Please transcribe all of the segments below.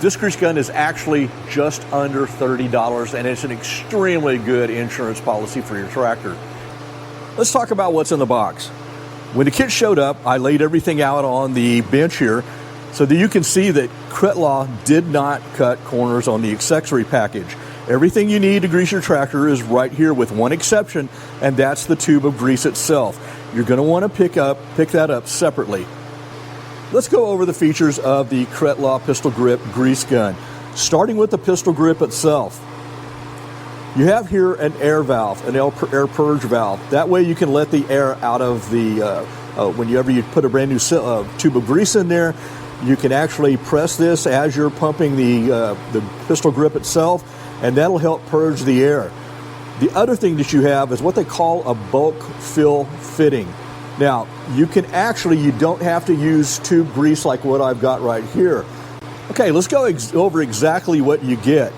This grease gun is actually just under $30, and it's an extremely good insurance policy for your tractor. Let's talk about what's in the box. When the kit showed up, I laid everything out on the bench here so that you can see that KRETLAW did not cut corners on the accessory package. Everything you need to grease your tractor is right here with one exception, and that's the tube of grease itself. You're going to want to pick that up separately. Let's go over the features of the KRETLAW pistol grip grease gun. Starting with the pistol grip itself. You have here an air valve, an air purge valve. That way you can let the air out of the, whenever you put a brand new tube of grease in there, you can actually press this as you're pumping the pistol grip itself, and that'll help purge the air. The other thing that you have is what they call a bulk fill fitting. Now, you don't have to use tube grease like what I've got right here. Okay, let's go over exactly what you get.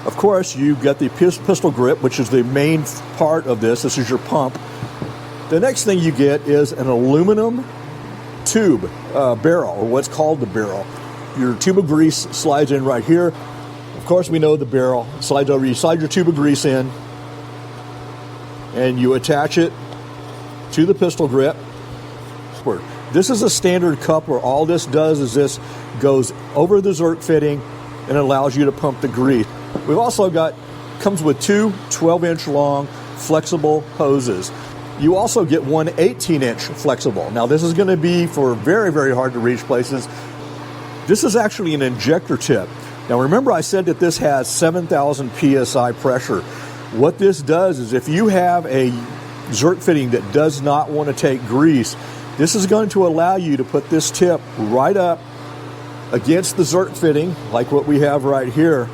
Of course, you've got the pistol grip, which is the main part of this. This is your pump. The next thing you get is an aluminum tube barrel, or what's called the barrel. Your tube of grease slides in right here. Of course, we know the barrel slides over. You slide your tube of grease in, and you attach it to the pistol grip. This is a standard coupler. All this does is this goes over the zerk fitting and allows you to pump the grease. We've also comes with two 12-inch long flexible hoses. You also get one 18-inch flexible. Now this is going to be for very, very hard to reach places. This is actually an injector tip. Now remember I said that this has 7,000 PSI pressure. What this does is if you have a zerk fitting that does not want to take grease, this is going to allow you to put this tip right up against the zerk fitting, like what we have right here,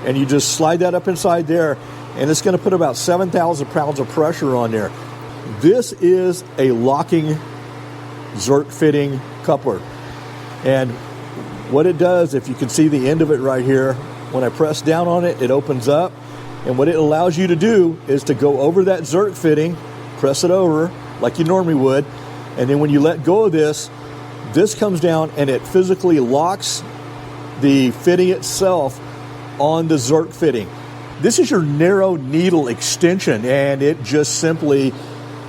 and you just slide that up inside there, and it's going to put about 7,000 pounds of pressure on there. This is a locking zerk fitting coupler, and what it does, if you can see the end of it right here, when I press down on it, it opens up, and what it allows you to do is to go over that zerk fitting, press it over like you normally would, and then when you let go of this comes down and it physically locks the fitting itself on the zerk fitting. This is your narrow needle extension, and it just simply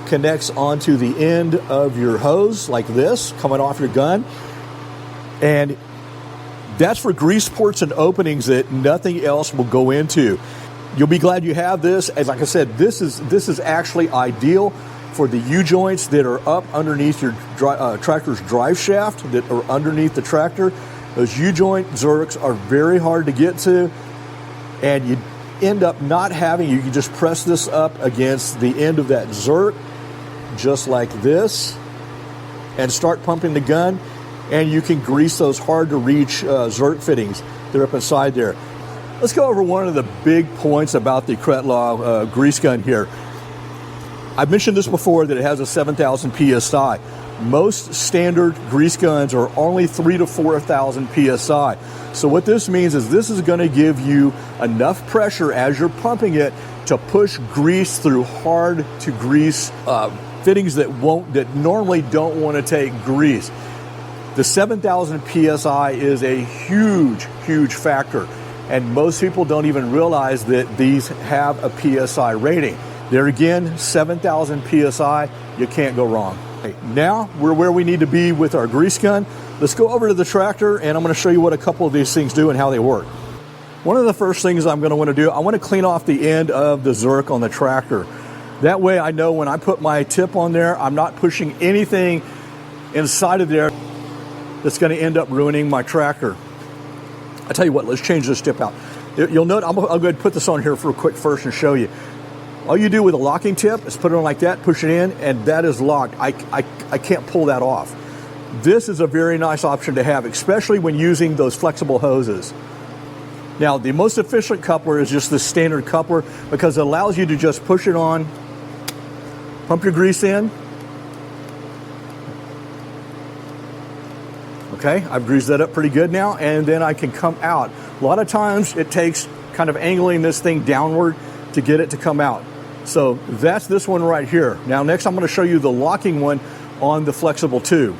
connects onto the end of your hose like this, coming off your gun. And that's for grease ports and openings that nothing else will go into. You'll be glad you have this. As like I said, this is actually ideal for the U-joints that are up underneath your tractor's drive shaft, that are underneath the tractor. Those U-joint zerks are very hard to get to, and you end up not having, you can just press this up against the end of that zerk, just like this, and start pumping the gun, and you can grease those hard to reach zerk fittings. They're up inside there. Let's go over one of the big points about the KRETLAW grease gun here. I've mentioned this before, that it has a 7,000 PSI. Most standard grease guns are only 3,000 to 4,000 PSI. So what this means is this is going to give you enough pressure as you're pumping it to push grease through hard to grease fittings that normally don't want to take grease. The 7,000 PSI is a huge, huge factor, and most people don't even realize that these have a PSI rating. There again, 7,000 PSI, you can't go wrong. Now we're where we need to be with our grease gun. Let's go over to the tractor, and I'm going to show you what a couple of these things do and how they work. One of the first things I'm going to want to do, I want to clean off the end of the zerk on the tractor. That way I know when I put my tip on there, I'm not pushing anything inside of there that's going to end up ruining my tractor. I tell you what, let's change this tip out. You'll note, I'll go ahead and put this on here for a quick first and show you. All you do with a locking tip is put it on like that, push it in, and that is locked. I can't pull that off. This is a very nice option to have, especially when using those flexible hoses. Now, the most efficient coupler is just the standard coupler because it allows you to just push it on, pump your grease in. Okay, I've greased that up pretty good now, and then I can come out. A lot of times it takes kind of angling this thing downward to get it to come out. So that's this one right here. Now next I'm going to show you the locking one on the flexible tube.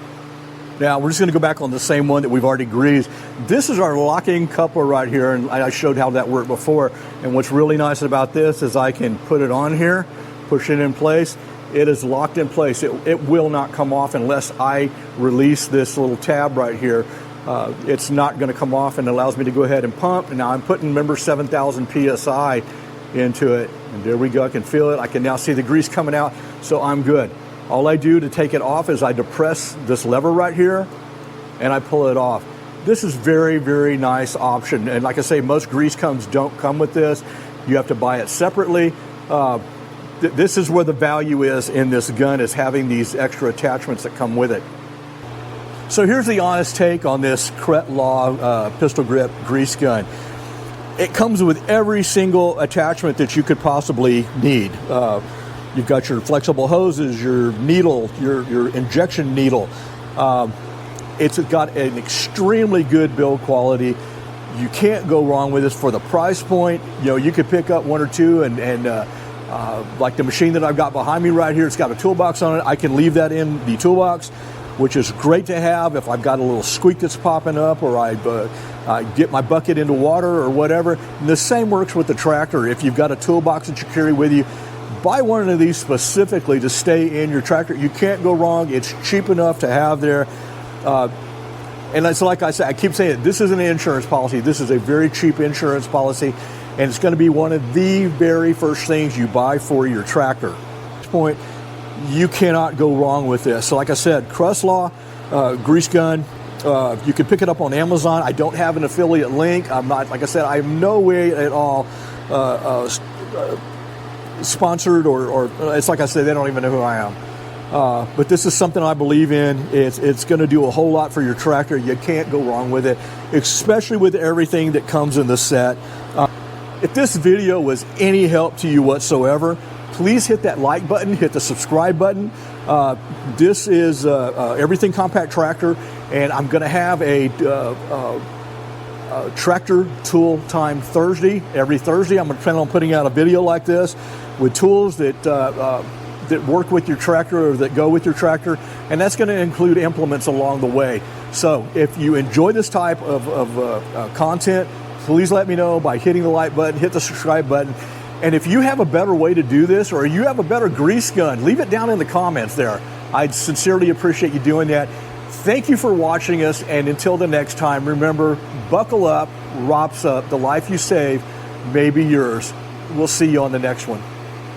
Now we're just going to go back on the same one that we've already greased. This is our locking coupler right here, and I showed how that worked before. And what's really nice about this is I can put it on here, push it in place. It is locked in place. It will not come off unless I release this little tab right here. It's not going to come off, and it allows me to go ahead and pump. And now I'm putting, remember, 7,000 PSI into it. And there we go. I can feel it. I can now see the grease coming out, so I'm good. All I do to take it off is I depress this lever right here, and I pull it off. This is very, very nice option. And like I say, most grease guns don't come with this. You have to buy it separately. This is where the value is in this gun, is having these extra attachments that come with it. So here's the honest take on this KRETLAW pistol grip grease gun. It comes with every single attachment that you could possibly need. You've got your flexible hoses, your needle, your injection needle. It's got an extremely good build quality. You can't go wrong with this for the price point. You know, you could pick up one or two, and like the machine that I've got behind me right here, it's got a toolbox on it. I can leave that in the toolbox, which is great to have if I've got a little squeak that's popping up, or I get my bucket into water or whatever. And the same works with the tractor. If you've got a toolbox that you carry with you, buy one of these specifically to stay in your tractor. You can't go wrong. It's cheap enough to have there. And it's like I said, I keep saying it, this is an insurance policy. This is a very cheap insurance policy, and it's going to be one of the very first things you buy for your tractor. At this point, you cannot go wrong with this. So like I said, KRETLAW grease gun. You can pick it up on Amazon. I don't have an affiliate link. I'm not, like I said, I am no way at all sponsored, or it's like I said, they don't even know who I am. But this is something I believe in. It's going to do a whole lot for your tractor. You can't go wrong with it, especially with everything that comes in the set. If this video was any help to you whatsoever, please hit that like button, hit the subscribe button. This is Everything Compact Tractor, and I'm going to have a tractor tool time Thursday. Every Thursday, I'm going to plan on putting out a video like this with tools that work with your tractor or that go with your tractor, and that's going to include implements along the way. So if you enjoy this type of content, please let me know by hitting the like button, hit the subscribe button. And if you have a better way to do this, or you have a better grease gun, leave it down in the comments there. I'd sincerely appreciate you doing that. Thank you for watching us, and until the next time, remember, buckle up, ROPS up, the life you save may be yours. We'll see you on the next one.